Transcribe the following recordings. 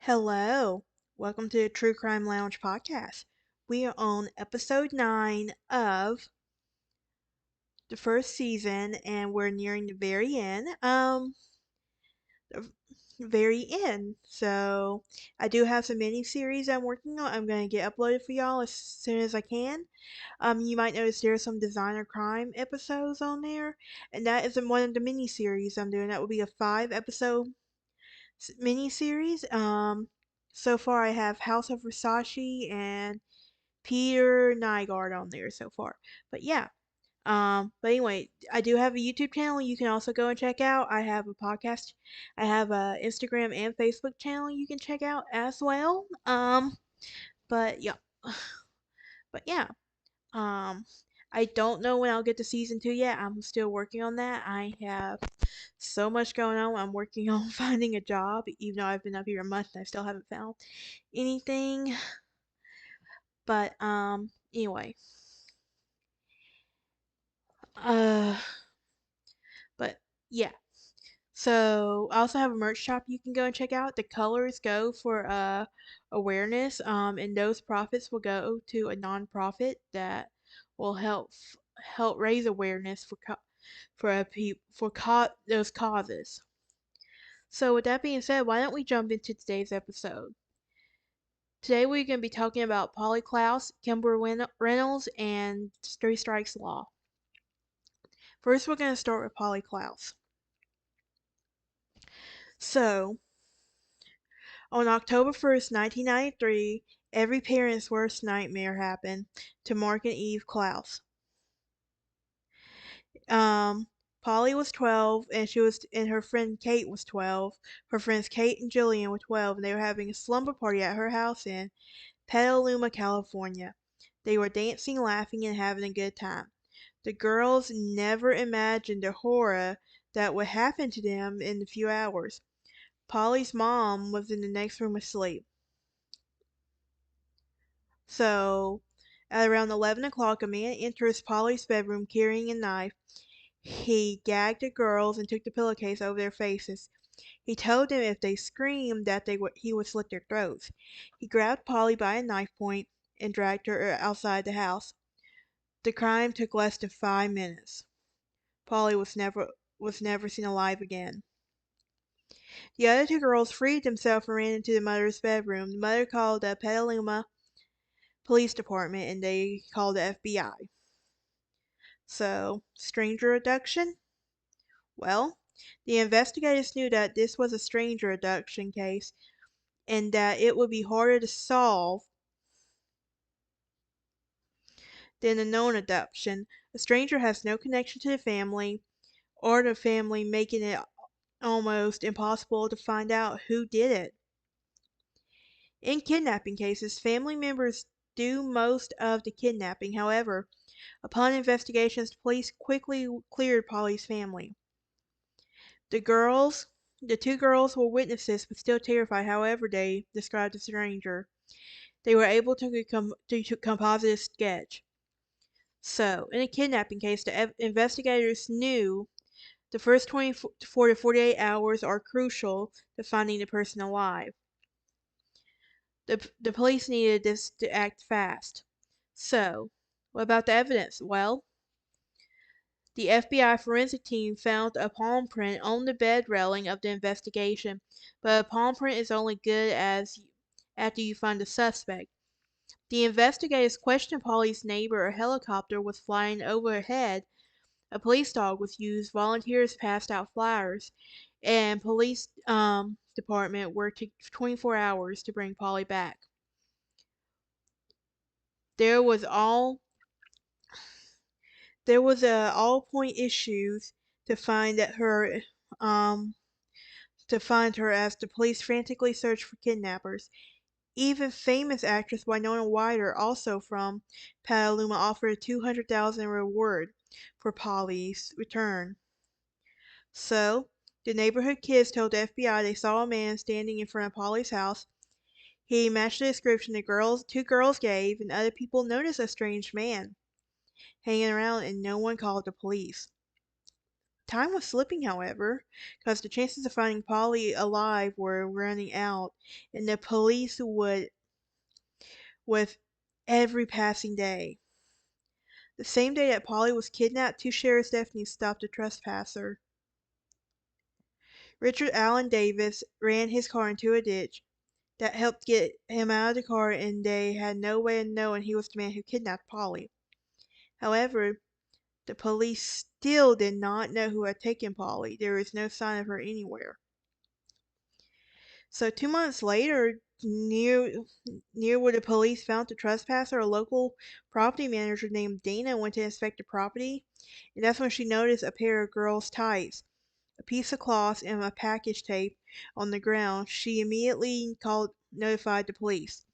Hello, welcome to the True Crime Lounge podcast. We are on episode 9 of the first season, and we're nearing the very end. The very end. So I do have some mini series I'm working on. I'm gonna get uploaded for y'all as soon as I can. You might notice there are some designer crime episodes on there, and that is in one of the mini series I'm doing. That will be a 5 episode mini series. So far I have House of Versace and Peter Nygaard on there so far. But yeah. But anyway, I do have a YouTube channel you can also go and check out. I have a podcast. I have a Instagram and Facebook channel you can check out as well. But yeah. But yeah. Um, I don't know when I'll get to season 2 yet. I'm still working on that. I have so much going on. I'm working on finding a job, even though I've been up here a month and I still haven't found anything. But anyway, uh, but yeah. So I also have a merch shop you can go and check out. The colors go for awareness, and those profits will go to a nonprofit that will help raise awareness for those causes. So with that being said, why don't we jump into today's episode? Today we're going to be talking about Polly Klaus, Kimber Reynolds, and Three Strikes Law. First, we're going to start with Polly Klaus. So, on October 1st, 1993, every parent's worst nightmare happened to Mark and Eve Klaus. Um, Polly was 12, and her friend Kate was 12. Her friends Kate and Jillian were 12, and they were having a slumber party at her house in Petaluma, California. They were dancing, laughing, and having a good time. The girls never imagined the horror that would happen to them in a few hours. Polly's mom was in the next room asleep. So, at around 11 o'clock, a man enters Polly's bedroom carrying a knife. He gagged the girls and took the pillowcase over their faces. He told them if they screamed that he would slit their throats. He grabbed Polly by a knife point and dragged her outside the house. The crime took less than 5 minutes. Polly was never seen alive again. The other two girls freed themselves and ran into the mother's bedroom. The mother called the Petaluma Police Department and they called the FBI. So, stranger abduction? Well, the investigators knew that this was a stranger abduction case and that it would be harder to solve than a known abduction. A stranger has no connection to the family, or the family, making it almost impossible to find out who did it. In kidnapping cases, family members do most of the kidnapping. However, upon investigations, the police quickly cleared Polly's family. The girls, the two girls were witnesses but still terrified. However, they described the stranger. They were able to composite a sketch. So, in a kidnapping case, the investigators knew the first 24 to 48 hours are crucial to finding the person alive. The police needed this to act fast. So, what about the evidence? Well, the FBI forensic team found a palm print on the bed railing of the investigation, but a palm print is only good as after you find the suspect. The investigators questioned Polly's neighbor. A helicopter was flying overhead. A police dog was used. Volunteers passed out flyers, and police department worked 24 hours to bring Polly back. There was all there was a all point issues to find that her um to find her as the police frantically searched for kidnappers. Even famous actress Winona Ryder, also from Petaluma, offered a $200,000 reward for Polly's return. So, the neighborhood kids told the FBI they saw a man standing in front of Polly's house. He matched the description the two girls gave, and other people noticed a strange man hanging around, and no one called the police. Time was slipping, however, because the chances of finding Polly alive were running out, and the police would with every passing day. The same day that Polly was kidnapped, two sheriff's deputies stopped a trespasser. Richard Allen Davis ran his car into a ditch. That helped get him out of the car, and they had no way of knowing he was the man who kidnapped Polly. However, the police still did not know who had taken Polly. There was no sign of her anywhere. So 2 months later, near where the police found the trespasser, a local property manager named Dana went to inspect the property, and that's when she noticed a pair of girls' tights, a piece of cloth, and a package tape on the ground. She immediately notified the police.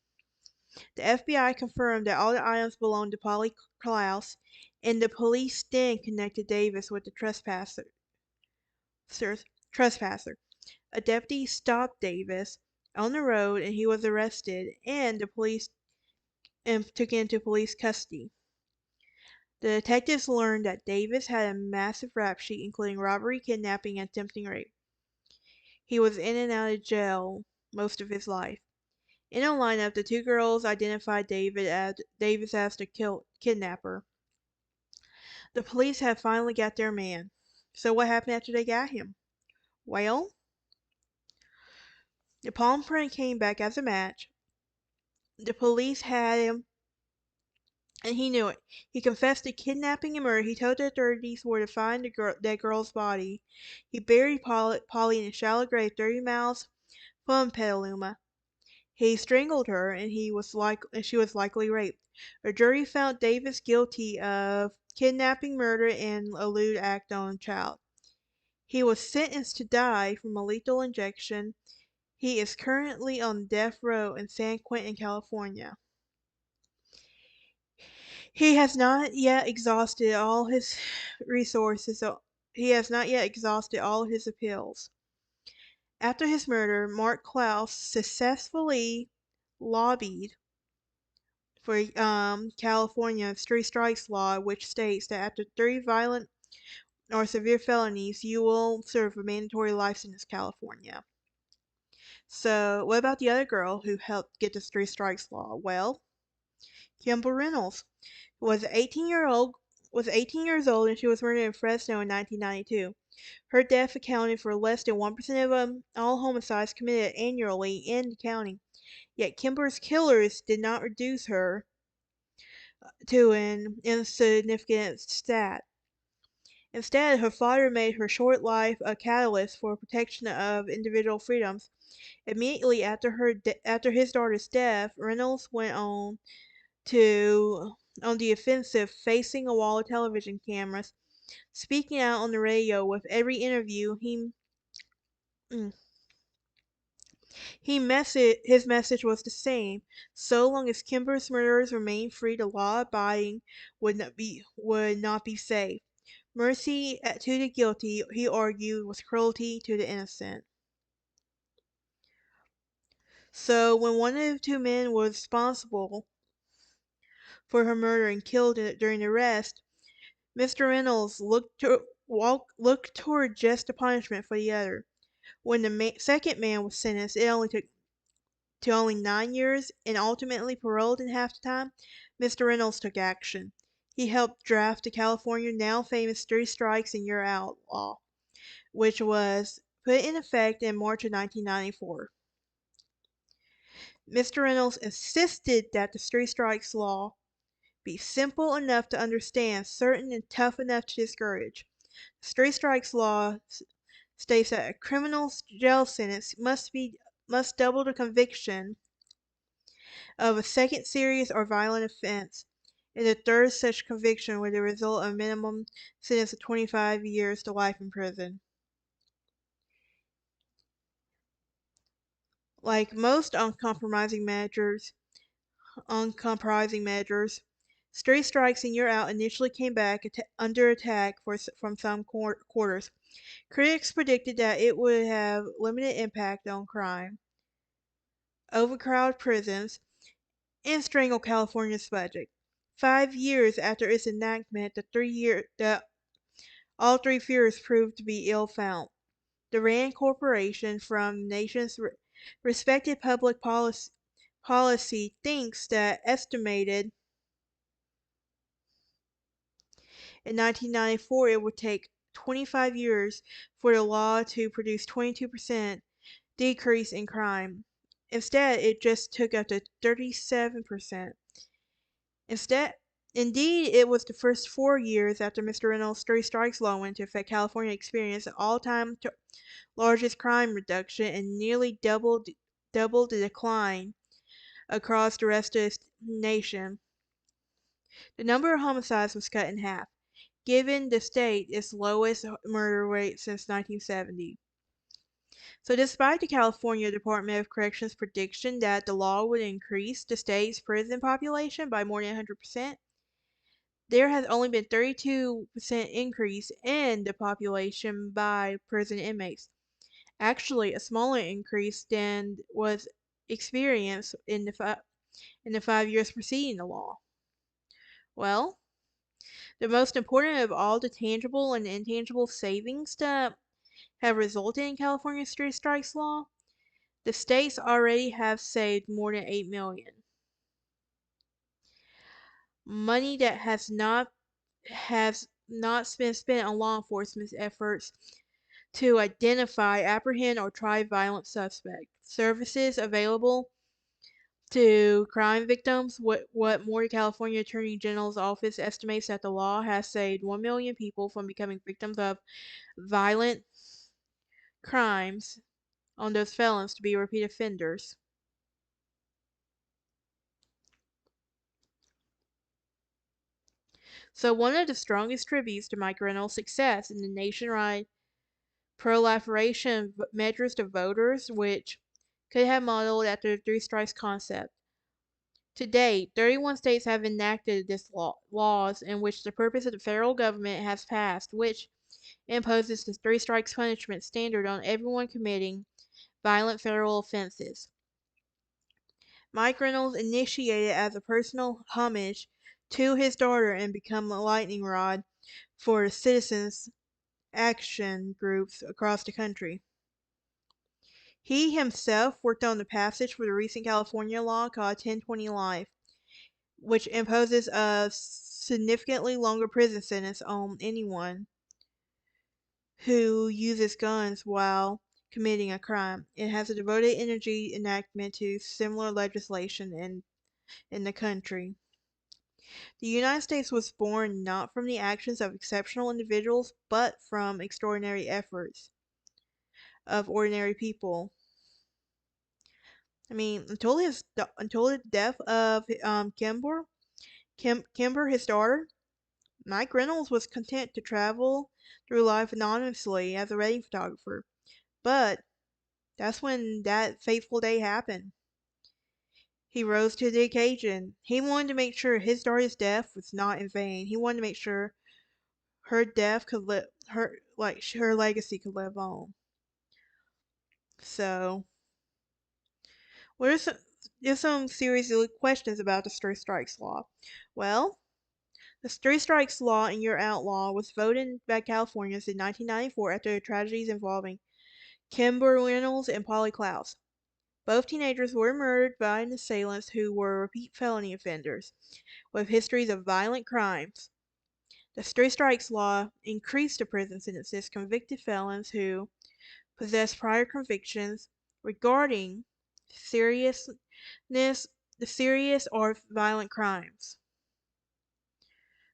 The FBI confirmed that all the items belonged to Polly Klaus, and the police then connected Davis with the trespasser. A deputy stopped Davis on the road, and he was arrested, and the police took into police custody. The detectives learned that Davis had a massive rap sheet, including robbery, kidnapping, and attempting rape. He was in and out of jail most of his life. In a lineup, the two girls identified Davis as the kidnapper. The police had finally got their man. So what happened after they got him? Well, the palm print came back as a match. The police had him, and he knew it. He confessed to kidnapping and murder. He told the authorities where to find that girl's body. He buried Polly in a shallow grave 30 miles from Petaluma. He strangled her, and she was likely raped. A jury found Davis guilty of kidnapping, murder, and a lewd act on a child. He was sentenced to die from a lethal injection. He is currently on death row in San Quentin, California. He has not yet exhausted all his resources. He has not yet exhausted all his appeals. After his murder, Mark Klaus successfully lobbied for California's three strikes law, which states that after 3 violent or severe felonies, you will serve a mandatory life sentence in California. So, what about the other girl who helped get this three strikes law? Well, Kimber Reynolds was 18 years old, and she was murdered in Fresno in 1992. Her death accounted for less than 1% of all homicides committed annually in the county. Yet Kimber's killers did not reduce her to an insignificant stat. Instead, her father made her short life a catalyst for protection of individual freedoms. Immediately after his daughter's death, Reynolds went on the offensive, facing a wall of television cameras, speaking out on the radio. With every interview, mm, his message was the same: so long as Kimber's murderers remained free, the law-abiding would not be safe. Mercy to the guilty, he argued, was cruelty to the innocent. So when one of the two men was responsible for her murder and killed during the arrest, Mr. Reynolds looked toward just a punishment for the other. When the second man was sentenced, it only took to only 9 years and ultimately paroled in half the time. Mr. Reynolds took action. He helped draft the California now famous three strikes and you're out law, which was put in effect in March of 1994. Mr. Reynolds insisted that the three strikes law be simple enough to understand, certain and tough enough to discourage. The three strikes law states that a criminal's jail sentence must double the conviction of a second serious or violent offense, and the third such conviction would result in a minimum sentence of 25 years to life in prison. Like most uncompromising measures, three strikes and you're out initially came back under attack from some quarters. Critics predicted that it would have limited impact on crime, overcrowded prisons, and strangle California's budget. 5 years after its enactment, the All three fears proved to be ill-founded. The Rand Corporation, from the nation's respected public policy, thinks that estimated in 1994 it would take 25 years for the law to produce 22% decrease in crime. Instead, it just took up to 37%. Instead, Indeed, it was the first 4 years after Mr. Reynolds' three strikes law went into effect, California experienced an all-time largest crime reduction and nearly doubled the decline across the rest of the nation. The number of homicides was cut in half, giving the state its lowest murder rate since 1970. So despite the California Department of Corrections prediction that the law would increase the state's prison population by more than 100%, there has only been 32% increase in the population by prison inmates. Actually, a smaller increase than was experienced in the 5 years preceding the law. Well, the most important of all the tangible and intangible savings that have resulted in California's three strikes law, the states already have saved more than $8 million. Money that has not been spent on law enforcement efforts to identify, apprehend, or try violent suspects. Services available to crime victims. What more, California Attorney General's office estimates that the law has saved 1 million people from becoming victims of violent crimes on those felons to be repeat offenders. So one of the strongest tributes to Mike Reynolds' success in the nationwide proliferation measures to voters, which could have modeled after the three strikes concept. To date, 31 states have enacted this laws in which the purpose of the federal government has passed, which imposes the three strikes punishment standard on everyone committing violent federal offenses. Mike Reynolds initiated as a personal homage to his daughter and become a lightning rod for citizens action groups across the country. He himself worked on the passage for the recent California law called 1020 Life, which imposes a significantly longer prison sentence on anyone who uses guns while committing a crime. It has a devoted energy enactment to similar legislation in the country. The United States was born not from the actions of exceptional individuals, but from extraordinary efforts of ordinary people. I mean, until the death of Kimber, his daughter, Mike Reynolds was content to travel through life anonymously as a wedding photographer. But that's when that fateful day happened. He rose to the occasion. He wanted to make sure his daughter's death was not in vain. He wanted to make sure her death could live, her legacy could live on. So, what are some serious questions about the three strikes law? Well, the three strikes law and you're outlaw was voted by Californians in 1994 after the tragedies involving Kimber Reynolds and Polly Klaus. Both teenagers were murdered by assailants who were repeat felony offenders with histories of violent crimes. The three strikes law increased the prison sentences convicted felons who possessed prior convictions regarding seriousness, the serious or violent crimes.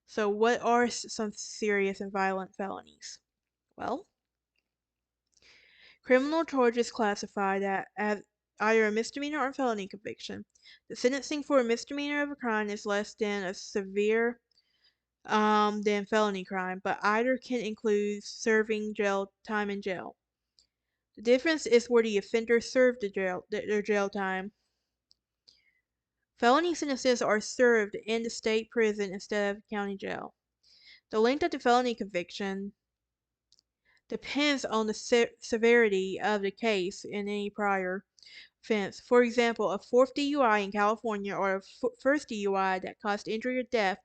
So, what are some serious and violent felonies? Well, criminal charges classified as either a misdemeanor or felony conviction. The sentencing for a misdemeanor of a crime is less than a severe than felony crime, but either can include serving jail time in jail. The difference is where the offender served their jail time. Felony sentences are served in the state prison instead of county jail. The length of the felony conviction depends on the severity of the case and any prior offense. For example, a fourth DUI in California or a first DUI that caused injury or death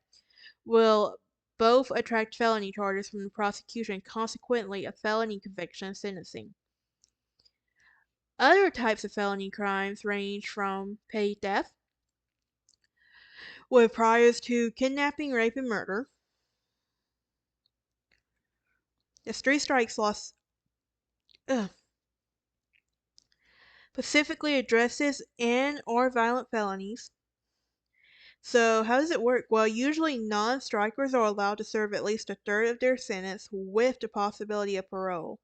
will both attract felony charges from the prosecution, consequently, a felony conviction and sentencing. Other types of felony crimes range from petty theft, with priors to kidnapping, rape, and murder. The three strikes law specifically addresses and/or violent felonies. So how does it work? Well, usually non-strikers are allowed to serve at least a third of their sentence with the possibility of parole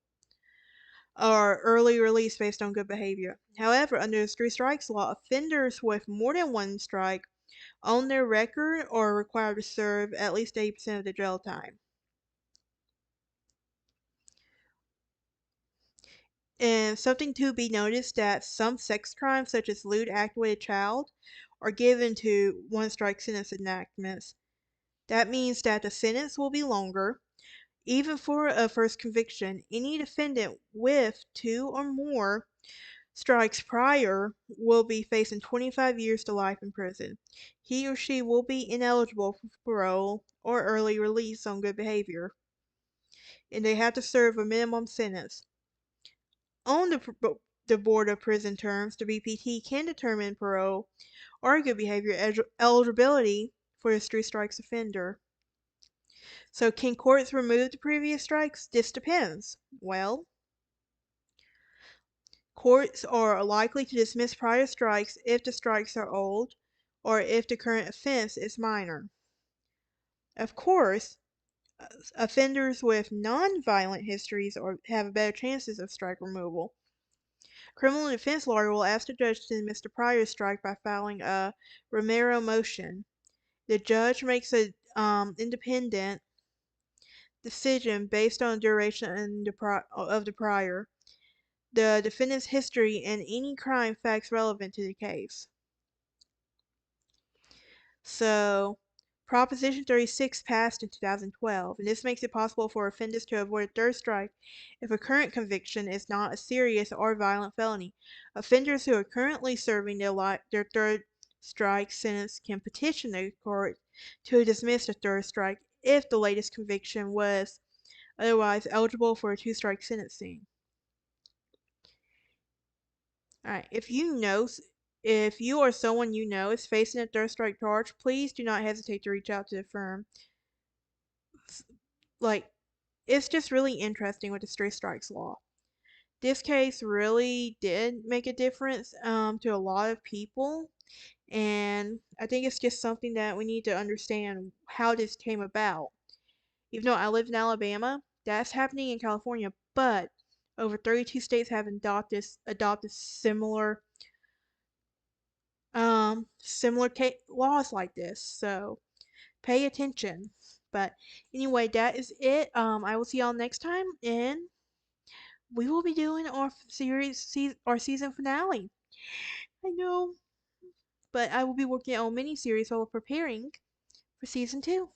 or early release based on good behavior. However, under the three strikes law, offenders with more than one strike on their record are required to serve at least 80% of the jail time. And something to be noticed that some sex crimes, such as lewd act with a child, are given to one strike sentence enactments. That means that the sentence will be longer. Even for a first conviction, any defendant with two or more strikes prior will be facing 25 years to life in prison. He or she will be ineligible for parole or early release on good behavior, and they have to serve a minimum sentence. On the Board of Prison Terms, the BPT can determine parole or good behavior eligibility for a three strikes offender. So, can courts remove the previous strikes? This depends. Well, courts are likely to dismiss prior strikes if the strikes are old or if the current offense is minor. Of course, offenders with non-violent histories have better chances of strike removal. Criminal defense lawyer will ask the judge to dismiss the prior strike by filing a Romero motion. The judge makes an independent decision based on the duration of the prior, the defendant's history, and any crime facts relevant to the case. So, Proposition 36 passed in 2012, and this makes it possible for offenders to avoid a third strike if a current conviction is not a serious or violent felony. Offenders who are currently serving their third strike sentence can petition the court to dismiss the third strike if the latest conviction was otherwise eligible for a two-strike sentencing. Alright, if you or someone you know is facing a third strike charge, please do not hesitate to reach out to the firm. Like, it's just really interesting with the three strikes law. This case really did make a difference to a lot of people, and I think it's just something that we need to understand how this came about. Even though I live in Alabama, that's happening in California, but over 32 states have adopted similar laws like this. So pay attention. But anyway, that is it. I will see y'all next time, and we will be doing our our season finale. I know, but I will be working on mini series while preparing for season 2.